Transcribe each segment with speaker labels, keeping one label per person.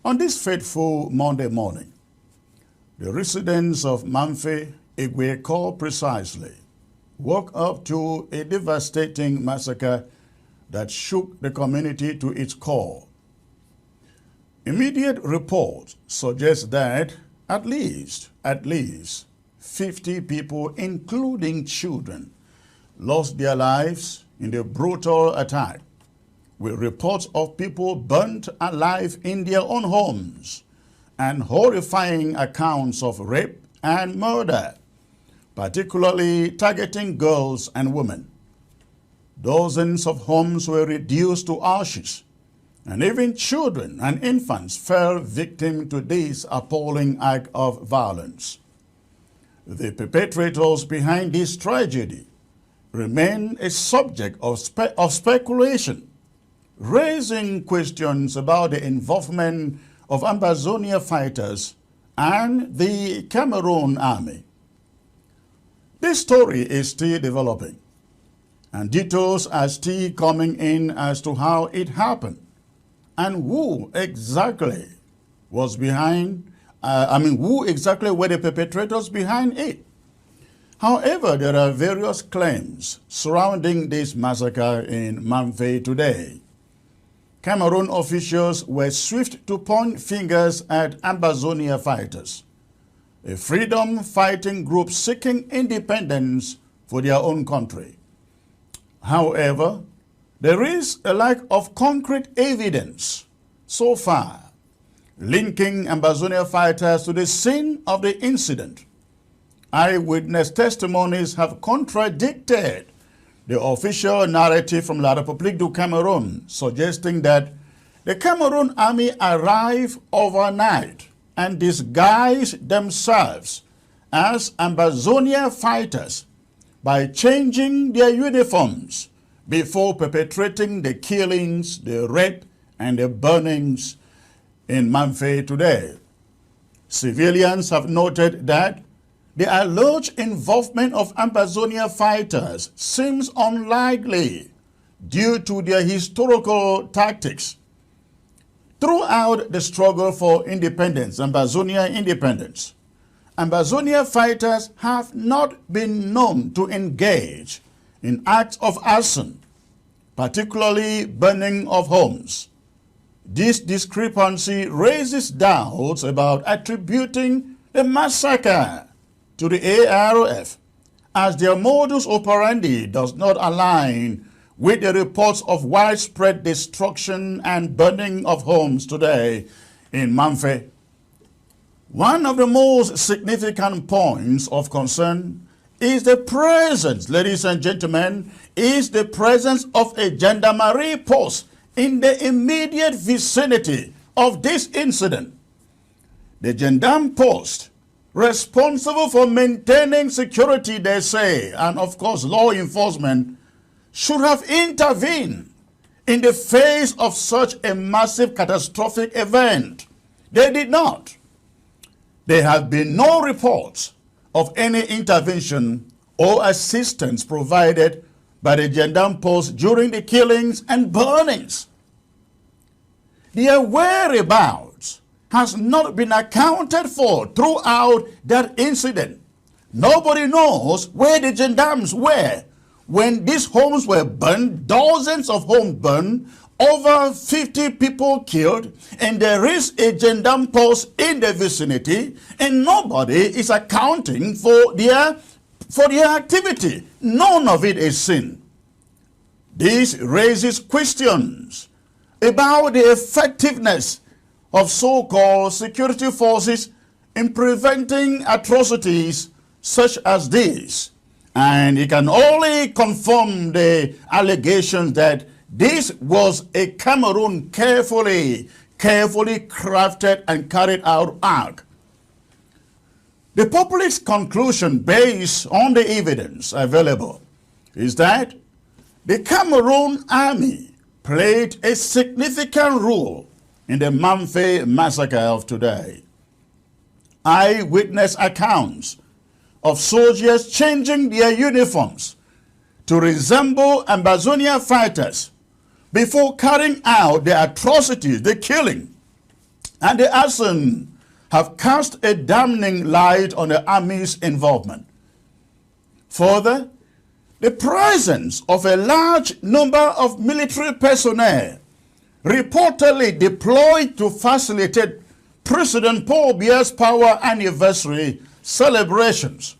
Speaker 1: On this fateful Monday morning, the residents of Mamfe Massacre precisely woke up to a devastating massacre that shook the community to its core. Immediate reports suggest that at least 50 people, including children, lost their lives in the brutal attack, with reports of people burnt alive in their own homes and horrifying accounts of rape and murder, particularly targeting girls and women. Dozens of homes were reduced to ashes, and even children and infants fell victim to this appalling act of violence. The perpetrators behind this tragedy remain a subject of speculation, raising questions about the involvement of Ambazonia fighters and the Cameroon army. This story is still developing, and details are still coming in as to how it happened and who exactly was behind, who exactly were the perpetrators behind it. However, there are various claims surrounding this massacre in Mamfe today. Cameroon officials were swift to point fingers at Ambazonia fighters, a freedom-fighting group seeking independence for their own country. However, there is a lack of concrete evidence so far linking Ambazonia fighters to the scene of the incident. Eyewitness testimonies have contradicted the official narrative from La République du Cameroon, suggesting that the Cameroon army arrived overnight and disguised themselves as Ambazonia fighters by changing their uniforms before perpetrating the killings, the rape, and the burnings in Mamfe today. Civilians have noted that the alleged involvement of Ambazonia fighters seems unlikely due to their historical tactics. Throughout the struggle for independence, Ambazonia independence, Ambazonia fighters have not been known to engage in acts of arson, particularly burning of homes. This discrepancy raises doubts about attributing the massacre to the ARF, as their modus operandi does not align with the reports of widespread destruction and burning of homes today in Mamfe. One of the most significant points of concern is the presence, ladies and gentlemen, of a gendarmerie post in the immediate vicinity of this incident. The gendarme post, responsible for maintaining security, they say, and of course law enforcement, should have intervened in the face of such a massive catastrophic event. They did not. There have been no reports of any intervention or assistance provided by the gendarme post during the killings and burnings. Their whereabouts has not been accounted for throughout that incident. Nobody knows where the gendarmes were when these homes were burned, dozens of homes burned, over 50 people killed, and there is a gendarme post in the vicinity, and nobody is accounting for their activity. None of it is seen. This raises questions about the effectiveness of so-called security forces in preventing atrocities such as this. And it can only confirm the allegations that this was a Cameroon carefully crafted and carried out act. The public's conclusion based on the evidence available is that the Cameroon army played a significant role in the Mamfe massacre of today. Eyewitness accounts of soldiers changing their uniforms to resemble Ambazonia fighters before carrying out the atrocities, the killing, and the arson have cast a damning light on the army's involvement. Further, the presence of a large number of military personnel reportedly deployed to facilitate President Paul Biya's power anniversary celebrations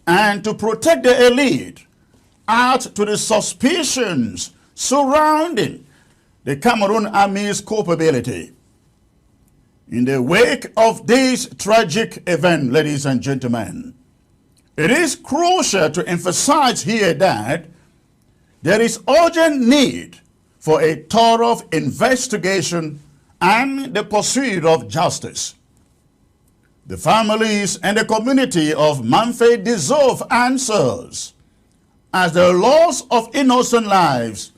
Speaker 1: and to protect the elite add to the suspicions surrounding the Cameroon Army's culpability. In the wake of this tragic event, ladies and gentlemen, it is crucial to emphasize here that there is urgent need for a thorough investigation and the pursuit of justice. The families and the community of Mamfe deserve answers, as the loss of innocent lives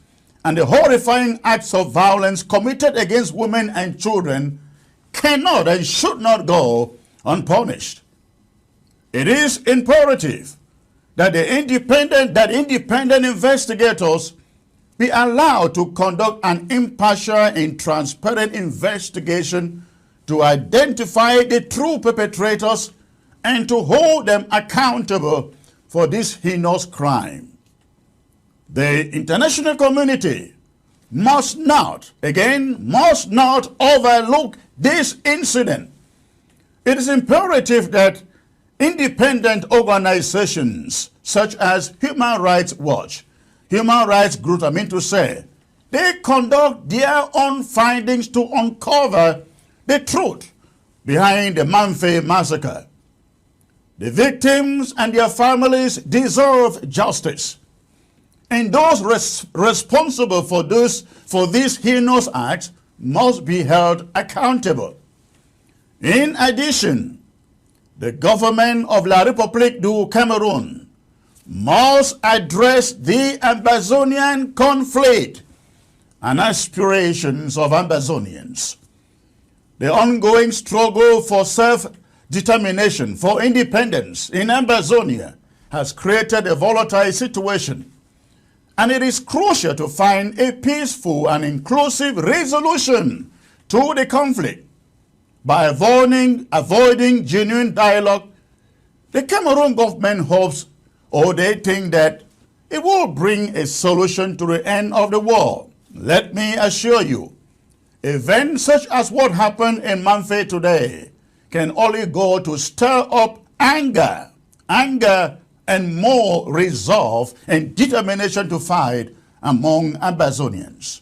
Speaker 1: and the horrifying acts of violence committed against women and children cannot and should not go unpunished. It is imperative that independent investigators be allowed to conduct an impartial and transparent investigation to identify the true perpetrators and to hold them accountable for this heinous crime. The international community must not overlook this incident. It is imperative that independent organizations such as Human Rights Watch, human rights groups, they conduct their own findings to uncover the truth behind the Mamfe Massacre. The victims and their families deserve justice, and those responsible for these heinous acts must be held accountable. In addition, the government of La République du Cameroon must address the Ambazonian conflict and aspirations of Ambazonians. The ongoing struggle for self-determination, for independence in Ambazonia has created a volatile situation, and it is crucial to find a peaceful and inclusive resolution to the conflict. By avoiding genuine dialogue, the Cameroon government hopes, or they think, that it will bring a solution to the end of the war. Let me assure you, events such as what happened in Mamfe today can only go to stir up anger, and more resolve and determination to fight among Ambazonians.